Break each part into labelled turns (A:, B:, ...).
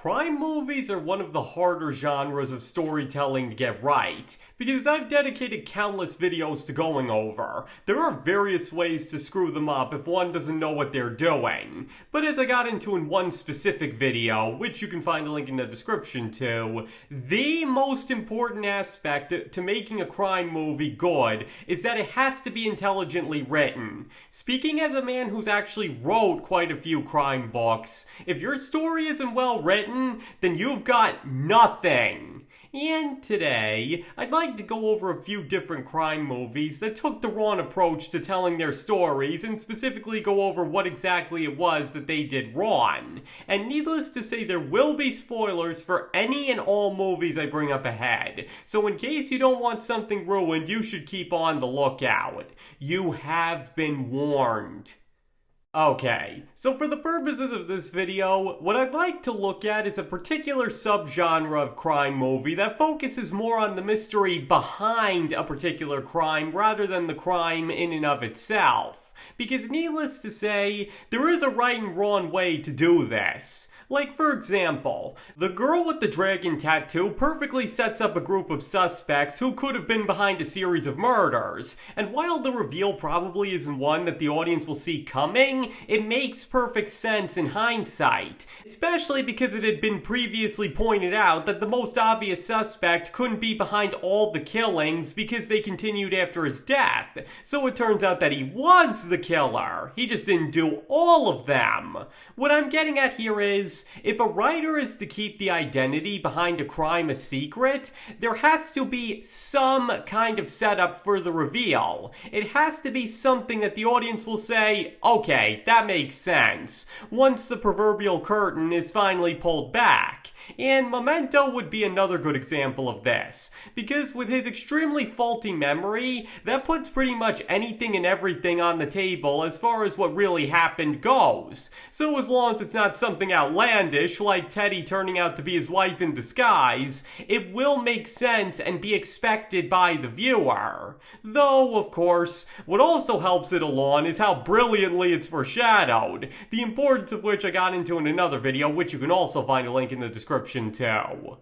A: Crime movies are one of the harder genres of storytelling to get right, because I've dedicated countless videos to going over. There are various ways to screw them up if one doesn't know what they're doing. But as I got into in one specific video, which you can find a link in the description to, the most important aspect to making a crime movie good is that it has to be intelligently written. Speaking as a man who's actually wrote quite a few crime books, if your story isn't well written, then you've got nothing. And today, I'd like to go over a few different crime movies that took the wrong approach to telling their stories and specifically go over what exactly it was that they did wrong. And needless to say, there will be spoilers for any and all movies I bring up ahead. So in case you don't want something ruined, you should keep on the lookout. You have been warned. Okay, so for the purposes of this video, what I'd like to look at is a particular subgenre of crime movie that focuses more on the mystery behind a particular crime rather than the crime in and of itself. Because needless to say, there is a right and wrong way to do this. Like, for example, the girl with the dragon tattoo perfectly sets up a group of suspects who could have been behind a series of murders, and while the reveal probably isn't one that the audience will see coming, it makes perfect sense in hindsight, especially because it had been previously pointed out that the most obvious suspect couldn't be behind all the killings because they continued after his death, so it turns out that he was the killer. He just didn't do all of them. What I'm getting at here is, if a writer is to keep the identity behind a crime a secret, there has to be some kind of setup for the reveal. It has to be something that the audience will say, okay, that makes sense, once the proverbial curtain is finally pulled back. And Memento would be another good example of this, because with his extremely faulty memory, that puts pretty much anything and everything on the table as far as what really happened goes. So as long as it's not something outlandish, like Teddy turning out to be his wife in disguise, it will make sense and be expected by the viewer. Though, of course, what also helps it along is how brilliantly it's foreshadowed, the importance of which I got into in another video, which you can also find a link in the description too.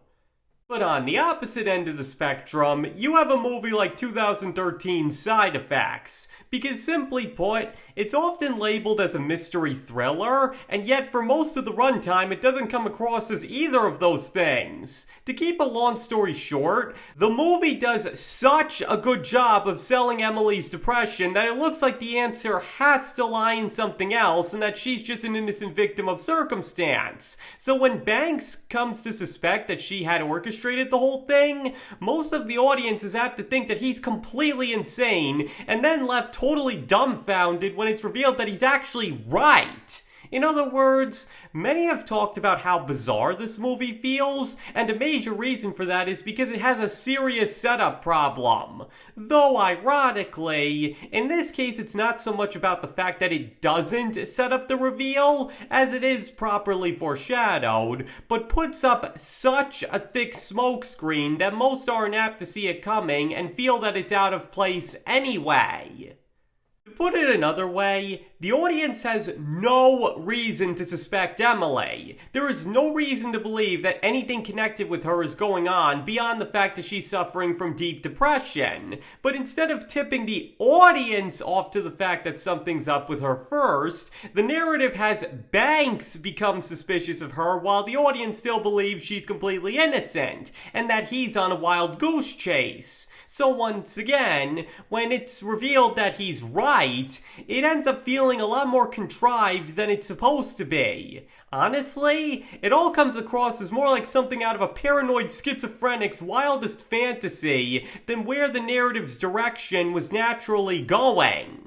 A: But on the opposite end of the spectrum, you have a movie like 2013's Side Effects, because simply put, it's often labeled as a mystery thriller, and yet for most of the runtime it doesn't come across as either of those things. To keep a long story short, the movie does such a good job of selling Emily's depression that it looks like the answer has to lie in something else and that she's just an innocent victim of circumstance. So when Banks comes to suspect that she had orchestrated the whole thing, most of the audience is apt to think that he's completely insane and then left totally dumbfounded when it's revealed that he's actually right. In other words, many have talked about how bizarre this movie feels, and a major reason for that is because it has a serious setup problem. Though ironically, in this case it's not so much about the fact that it doesn't set up the reveal, as it is properly foreshadowed, but puts up such a thick smokescreen that most aren't apt to see it coming and feel that it's out of place anyway. To put it another way, the audience has no reason to suspect Emily. There is no reason to believe that anything connected with her is going on beyond the fact that she's suffering from deep depression. But instead of tipping the audience off to the fact that something's up with her first, the narrative has Banks become suspicious of her while the audience still believes she's completely innocent and that he's on a wild goose chase. So once again, when it's revealed that he's right, it ends up feeling a lot more contrived than it's supposed to be. Honestly, it all comes across as more like something out of a paranoid schizophrenic's wildest fantasy than where the narrative's direction was naturally going.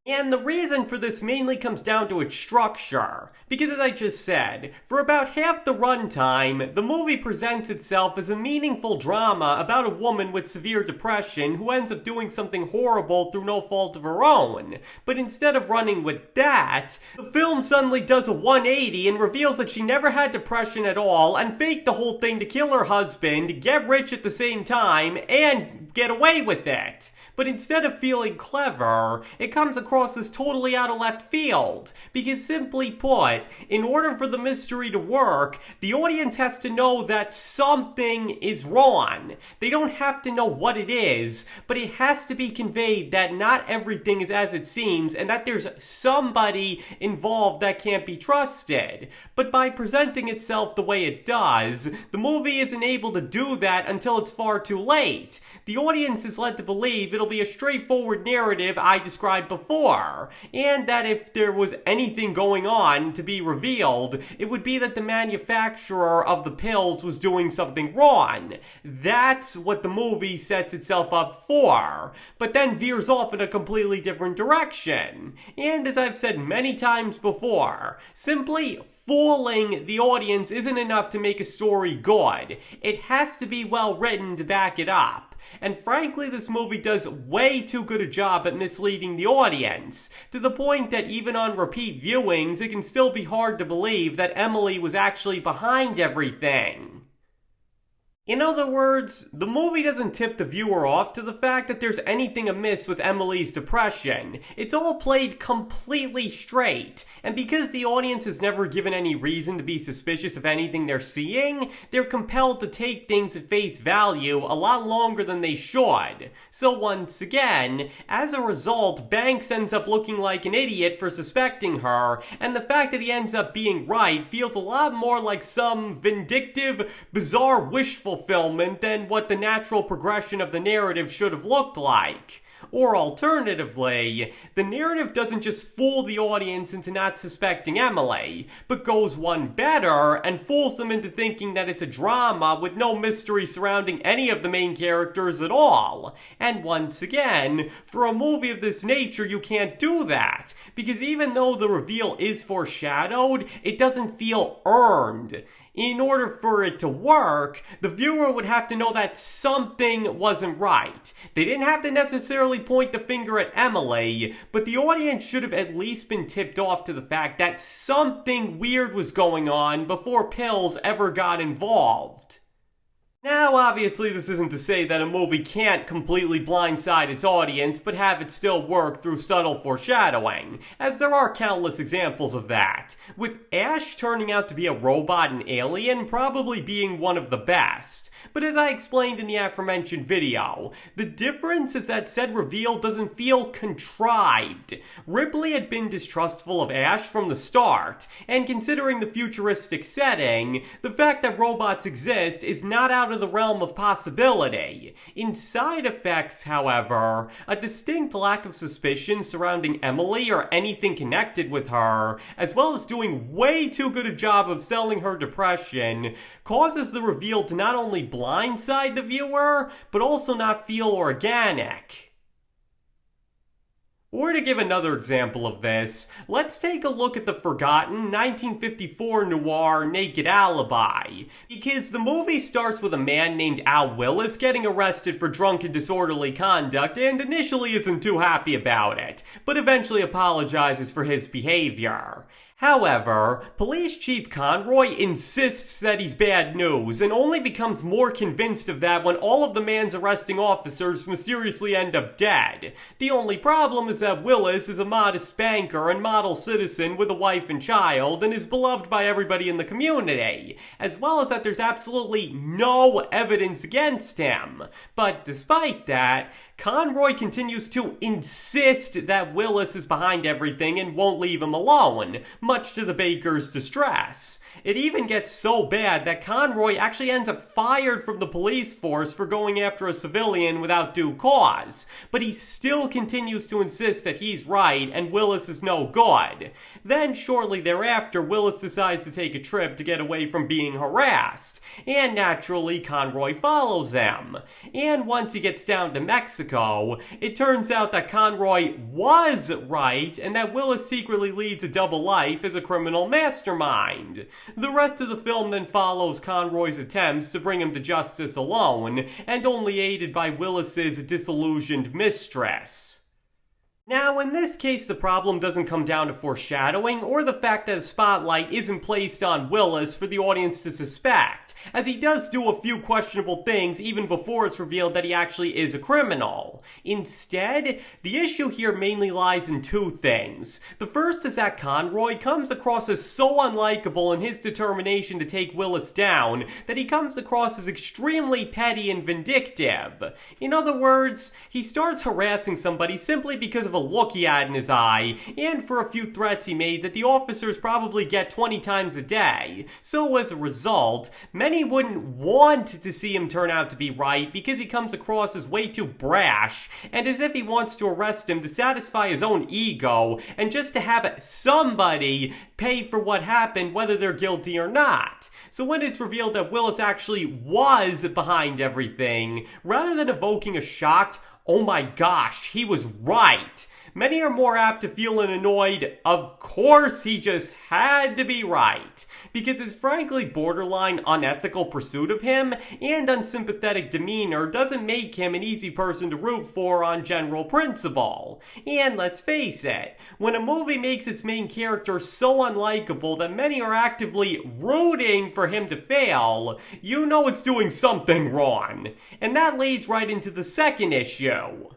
A: And the reason for this mainly comes down to its structure, because as I just said, for about half the runtime, the movie presents itself as a meaningful drama about a woman with severe depression who ends up doing something horrible through no fault of her own. But instead of running with that, the film suddenly does a 180 and reveals that she never had depression at all and faked the whole thing to kill her husband, get rich at the same time, and get away with it. But instead of feeling clever, it comes across across as totally out of left field. Because simply put, in order for the mystery to work, the audience has to know that something is wrong. They don't have to know what it is, but it has to be conveyed that not everything is as it seems and that there's somebody involved that can't be trusted. But by presenting itself the way it does, the movie isn't able to do that until it's far too late. The audience is led to believe it'll be a straightforward narrative I described before, and that if there was anything going on to be revealed, it would be that the manufacturer of the pills was doing something wrong. That's what the movie sets itself up for, but then veers off in a completely different direction. And as I've said many times before, simply fooling the audience isn't enough to make a story good. It has to be well written to back it up. And frankly, this movie does way too good a job at misleading the audience, to the point that even on repeat viewings, it can still be hard to believe that Emily was actually behind everything. In other words, the movie doesn't tip the viewer off to the fact that there's anything amiss with Emily's depression. It's all played completely straight, and because the audience is never given any reason to be suspicious of anything they're seeing, they're compelled to take things at face value a lot longer than they should. So once again, as a result, Banks ends up looking like an idiot for suspecting her, and the fact that he ends up being right feels a lot more like some vindictive, bizarre wish fulfillment than what the natural progression of the narrative should have looked like. Or alternatively, the narrative doesn't just fool the audience into not suspecting Emily, but goes one better and fools them into thinking that it's a drama with no mystery surrounding any of the main characters at all. And once again, for a movie of this nature, you can't do that, because even though the reveal is foreshadowed, it doesn't feel earned. In order for it to work, the viewer would have to know that something wasn't right. They didn't have to necessarily point the finger at Emily, but the audience should have at least been tipped off to the fact that something weird was going on before pills ever got involved. Now, obviously, this isn't to say that a movie can't completely blindside its audience, but have it still work through subtle foreshadowing, as there are countless examples of that, with Ash turning out to be a robot and alien probably being one of the best. But as I explained in the aforementioned video, the difference is that said reveal doesn't feel contrived. Ripley had been distrustful of Ash from the start, and considering the futuristic setting, the fact that robots exist is not out of the realm of possibility. In side effects, however, a distinct lack of suspicion surrounding Emily or anything connected with her, as well as doing way too good a job of selling her depression, causes the reveal to not only blindside the viewer, but also not feel organic. Or to give another example of this, let's take a look at the forgotten 1954 noir Naked Alibi. Because the movie starts with a man named Al Willis getting arrested for drunk and disorderly conduct and initially isn't too happy about it, but eventually apologizes for his behavior. However, Police Chief Conroy insists that he's bad news and only becomes more convinced of that when all of the man's arresting officers mysteriously end up dead. The only problem is that Willis is a modest banker and model citizen with a wife and child and is beloved by everybody in the community, as well as that there's absolutely no evidence against him. But despite that, Conroy continues to insist that Willis is behind everything and won't leave him alone, much to the baker's distress. It even gets so bad that Conroy actually ends up fired from the police force for going after a civilian without due cause, but he still continues to insist that he's right and Willis is no good. Then shortly thereafter, Willis decides to take a trip to get away from being harassed, and naturally Conroy follows him. And once he gets down to Mexico, it turns out that Conroy was right and that Willis secretly leads a double life as a criminal mastermind. The rest of the film then follows Conroy's attempts to bring him to justice alone, and only aided by Willis's disillusioned mistress. Now, in this case, the problem doesn't come down to foreshadowing or the fact that a spotlight isn't placed on Willis for the audience to suspect, as he does do a few questionable things even before it's revealed that he actually is a criminal. Instead, the issue here mainly lies in two things. The first is that Conroy comes across as so unlikable in his determination to take Willis down that he comes across as extremely petty and vindictive. In other words, he starts harassing somebody simply because of a look he had in his eye, and for a few threats he made that the officers probably get 20 times a day. So as a result, many wouldn't want to see him turn out to be right because he comes across as way too brash, and as if he wants to arrest him to satisfy his own ego, and just to have somebody pay for what happened whether they're guilty or not. So when it's revealed that Willis actually was behind everything, rather than evoking a shocked, "Oh my gosh, he was right," many are more apt to feel annoyed, "Of course he just had to be right," because his frankly borderline unethical pursuit of him and unsympathetic demeanor doesn't make him an easy person to root for on general principle. And let's face it, when a movie makes its main character so unlikable that many are actively rooting for him to fail, you know it's doing something wrong. And that leads right into the second issue,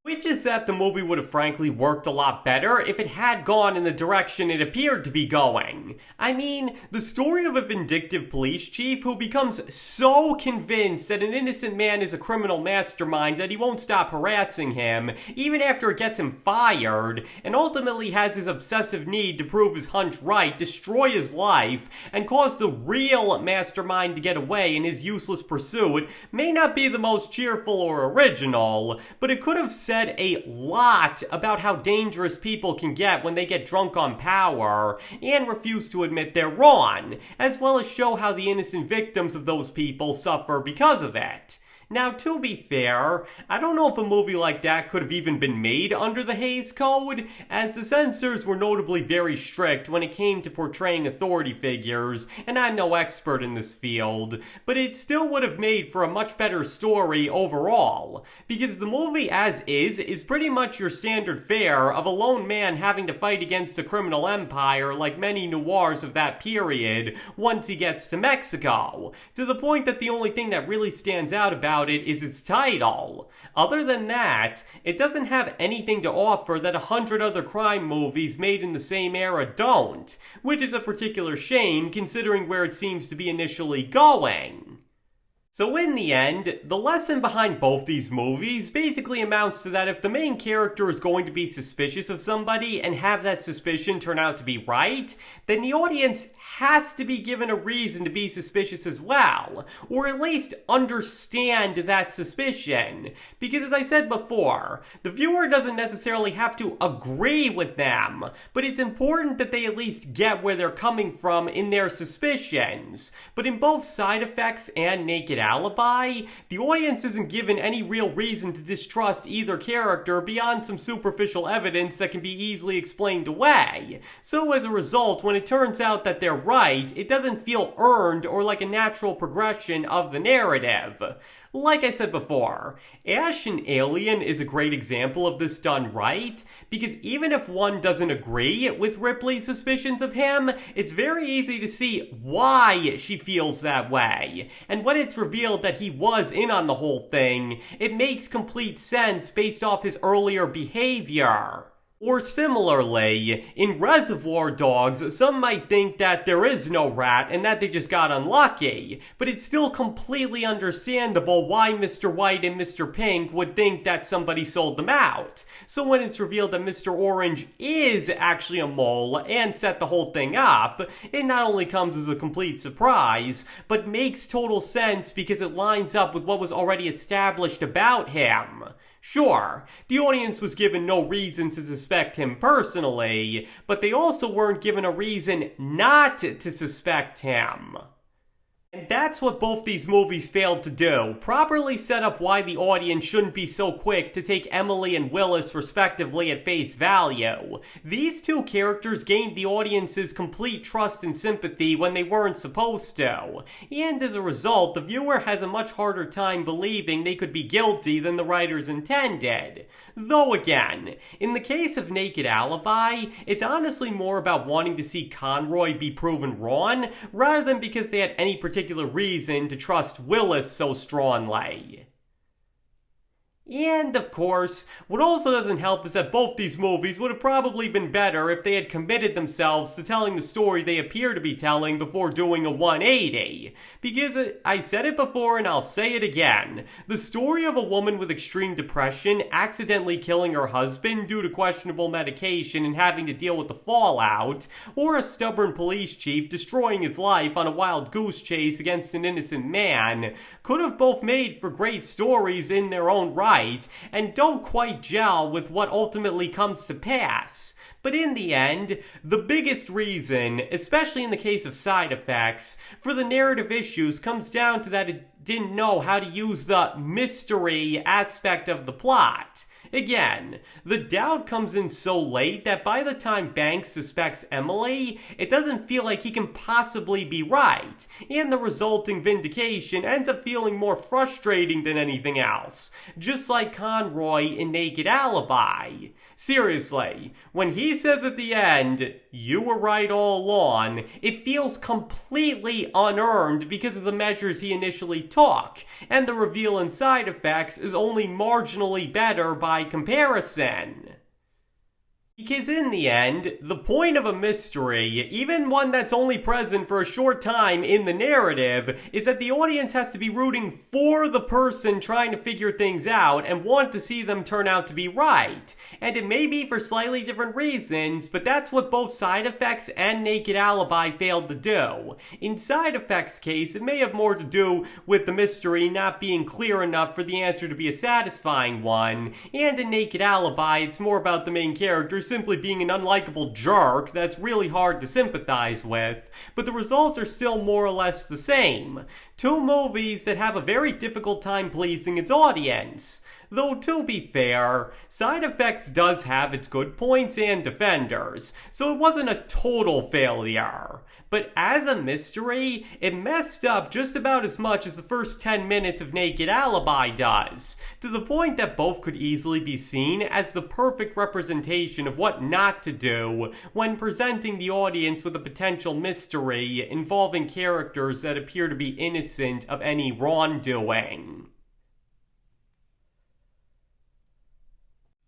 A: which is that the movie would have frankly worked a lot better if it had gone in the direction it appeared to be going. I mean, the story of a vindictive police chief who becomes so convinced that an innocent man is a criminal mastermind that he won't stop harassing him, even after it gets him fired, and ultimately has his obsessive need to prove his hunch right, destroy his life, and cause the real mastermind to get away in his useless pursuit, may not be the most cheerful or original, but it could have said a lot about how dangerous people can get when they get drunk on power and refuse to admit they're wrong, as well as show how the innocent victims of those people suffer because of it. Now, to be fair, I don't know if a movie like that could have even been made under the Hays Code, as the censors were notably very strict when it came to portraying authority figures, and I'm no expert in this field, but it still would have made for a much better story overall, because the movie as is pretty much your standard fare of a lone man having to fight against a criminal empire like many noirs of that period once he gets to Mexico, to the point that the only thing that really stands out about it is its title. Other than that, it doesn't have anything to offer that 100 other crime movies made in the same era don't, which is a particular shame considering where it seems to be initially going. So in the end, the lesson behind both these movies basically amounts to that if the main character is going to be suspicious of somebody and have that suspicion turn out to be right, then the audience has to be given a reason to be suspicious as well, or at least understand that suspicion. Because as I said before, the viewer doesn't necessarily have to agree with them, but it's important that they at least get where they're coming from in their suspicions. But in both Side Effects and Naked Alibi, the audience isn't given any real reason to distrust either character beyond some superficial evidence that can be easily explained away. So as a result, when it turns out that they're right, it doesn't feel earned or like a natural progression of the narrative. Like I said before, Ash in Alien is a great example of this done right, because even if one doesn't agree with Ripley's suspicions of him, it's very easy to see why she feels that way. And when it's revealed that he was in on the whole thing, it makes complete sense based off his earlier behavior. Or similarly, in Reservoir Dogs, some might think that there is no rat and that they just got unlucky, but it's still completely understandable why Mr. White and Mr. Pink would think that somebody sold them out. So when it's revealed that Mr. Orange is actually a mole and set the whole thing up, it not only comes as a complete surprise, but makes total sense because it lines up with what was already established about him. Sure, the audience was given no reason to suspect him personally, but they also weren't given a reason not to suspect him. And that's what both these movies failed to do, properly set up why the audience shouldn't be so quick to take Emily and Willis respectively at face value. These two characters gained the audience's complete trust and sympathy when they weren't supposed to, and as a result, the viewer has a much harder time believing they could be guilty than the writers intended. Though again, in the case of Naked Alibi, it's honestly more about wanting to see Conroy be proven wrong, rather than because they had any particular reason to trust Willis so strongly. And, of course, what also doesn't help is that both these movies would have probably been better if they had committed themselves to telling the story they appear to be telling before doing a 180. Because I said it before and I'll say it again. The story of a woman with extreme depression accidentally killing her husband due to questionable medication and having to deal with the fallout, or a stubborn police chief destroying his life on a wild goose chase against an innocent man, could have both made for great stories in their own right, and don't quite gel with what ultimately comes to pass. But in the end, the biggest reason, especially in the case of Side Effects, for the narrative issues comes down to that it didn't know how to use the mystery aspect of the plot. Again, the doubt comes in so late that by the time Banks suspects Emily, it doesn't feel like he can possibly be right, and the resulting vindication ends up feeling more frustrating than anything else, just like Conroy in Naked Alibi. Seriously, when he says at the end, "You were right all along," it feels completely unearned because of the measures he initially took, and the reveal in Side Effects is only marginally better by comparison. Because in the end, the point of a mystery, even one that's only present for a short time in the narrative, is that the audience has to be rooting for the person trying to figure things out and want to see them turn out to be right. And it may be for slightly different reasons, but that's what both Side Effects and Naked Alibi failed to do. In Side Effects' case, it may have more to do with the mystery not being clear enough for the answer to be a satisfying one, and in Naked Alibi, it's more about the main character simply being an unlikable jerk that's really hard to sympathize with, but the results are still more or less the same. Two movies that have a very difficult time pleasing its audience. Though to be fair, Side Effects does have its good points and defenders, so it wasn't a total failure. But as a mystery, it messed up just about as much as the first 10 minutes of Naked Alibi does, to the point that both could easily be seen as the perfect representation of what not to do when presenting the audience with a potential mystery involving characters that appear to be innocent of any wrongdoing.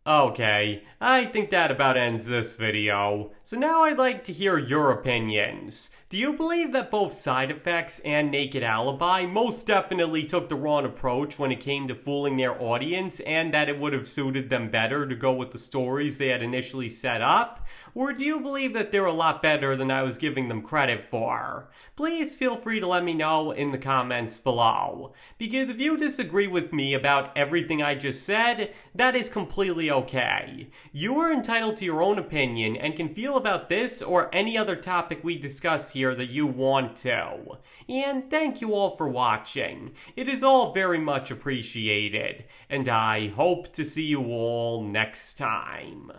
A: Okay, I think that about ends this video. So now I'd like to hear your opinions. Do you believe that both Side Effects and Naked Alibi most definitely took the wrong approach when it came to fooling their audience, and that it would have suited them better to go with the stories they had initially set up? Or do you believe that they're a lot better than I was giving them credit for? Please feel free to let me know in the comments below. Because if you disagree with me about everything I just said, that is completely okay. You are entitled to your own opinion and can feel about this or any other topic we discuss here that you want to. And thank you all for watching. It is all very much appreciated. And I hope to see you all next time.